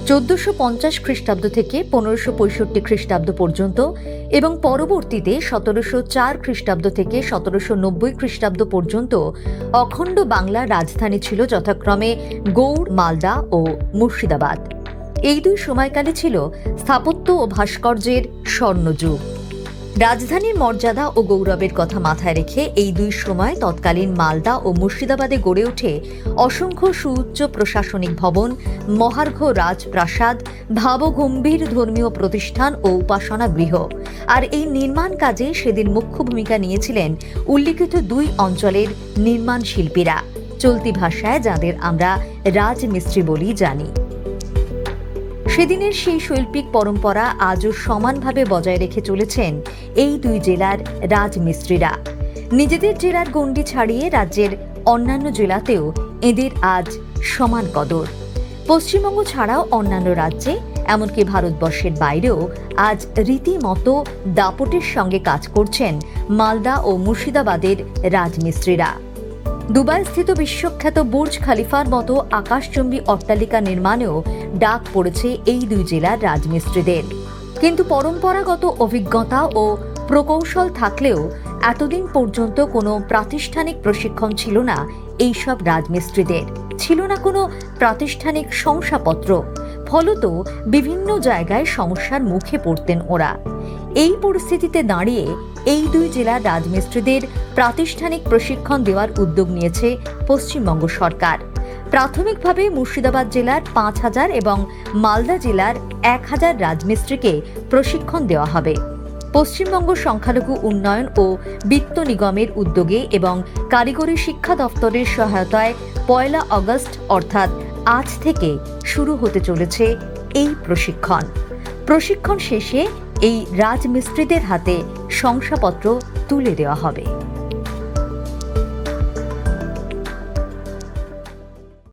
1450 খ্রিস্টাব্দ থেকে 1565 খ্রিস্টাব্দ পর্যন্ত এবং পরবর্তীতে 1704 খ্রিস্টাব্দ থেকে 1790 খ্রিস্টাব্দ পর্যন্ত অখণ্ড বাংলার রাজধানী ছিল যথাক্রমে গৌড়, মালদা ও মুর্শিদাবাদ। এই দুই সময়কালে ছিল স্থাপত্য ও ভাস্কর্যের স্বর্ণযুগ। রাজধানীর মর্যাদা ও গৌরবের কথা মাথায় রেখে এই দুই সময় তৎকালীন মালদা ও মুর্শিদাবাদে গড়ে ওঠে অসংখ্য সুউচ্চ প্রশাসনিক ভবন, মহার্ঘ রাজপ্রাসাদ, ভাবগম্ভীর ধর্মীয় প্রতিষ্ঠান ও উপাসনা গৃহ। আর এই নির্মাণ কাজে সেদিন মুখ্য ভূমিকা নিয়েছিলেন উল্লিখিত দুই অঞ্চলের নির্মাণ শিল্পীরা, চলতি ভাষায় যাদের আমরা রাজমিস্ত্রি বলেই জানি। সেদিনের সেই শৈল্পিক পরম্পরা আজও সমানভাবে বজায় রেখে চলেছেন এই দুই জেলার রাজমিস্ত্রিরা। নিজেদের জেলার গণ্ডি ছাড়িয়ে রাজ্যের অন্যান্য জেলাতেও এদের আজ সমান কদর। পশ্চিমবঙ্গ ছাড়াও অন্যান্য রাজ্যে, এমনকি ভারতবর্ষের বাইরেও আজ রীতিমতো দাপটের সঙ্গে কাজ করছেন মালদা ও মুর্শিদাবাদের রাজমিস্ত্রিরা। দুবাই স্থিত বিশ্বখ্যাত বুর্জ খালিফার মতো আকাশচুম্বী অট্টালিকা নির্মাণেও ডাক পড়েছে এই দুই জেলার রাজমিস্ত্রিদের। কিন্তু পরম্পরাগত অভিজ্ঞতা ও প্রকৌশল থাকলেও এতদিন পর্যন্ত কোনো প্রাতিষ্ঠানিক প্রশিক্ষণ ছিল না এইসব রাজমিস্ত্রিদের, ছিল না কোনো প্রাতিষ্ঠানিক শংসাপত্র। ফলত বিভিন্ন জায়গায় সমস্যার মুখে পড়তেন ওরা। এই পরিস্থিতিতে দাঁড়িয়ে এই দুই জেলার রাজমিস্ত্রিদের প্রাতিষ্ঠানিক প্রশিক্ষণ দেওয়ার উদ্যোগ নিয়েছে পশ্চিমবঙ্গ সরকার। প্রাথমিকভাবে মুর্শিদাবাদ জেলার 5000 এবং মালদা জেলার 1000 রাজমিস্ত্রিকে প্রশিক্ষণ দেওয়া হবে। পশ্চিমবঙ্গ সংখ্যালঘু উন্নয়ন ও বিত্ত নিগমের উদ্যোগে এবং কারিগরি শিক্ষা দফতরের সহায়তায় 1 আগস্ট অর্থাৎ আজ থেকে শুরু হতে চলেছে এই প্রশিক্ষণ শেষে এই রাজমিস্ত্রিদের হাতে শংসাপত্র তুলে দেওয়া হবে।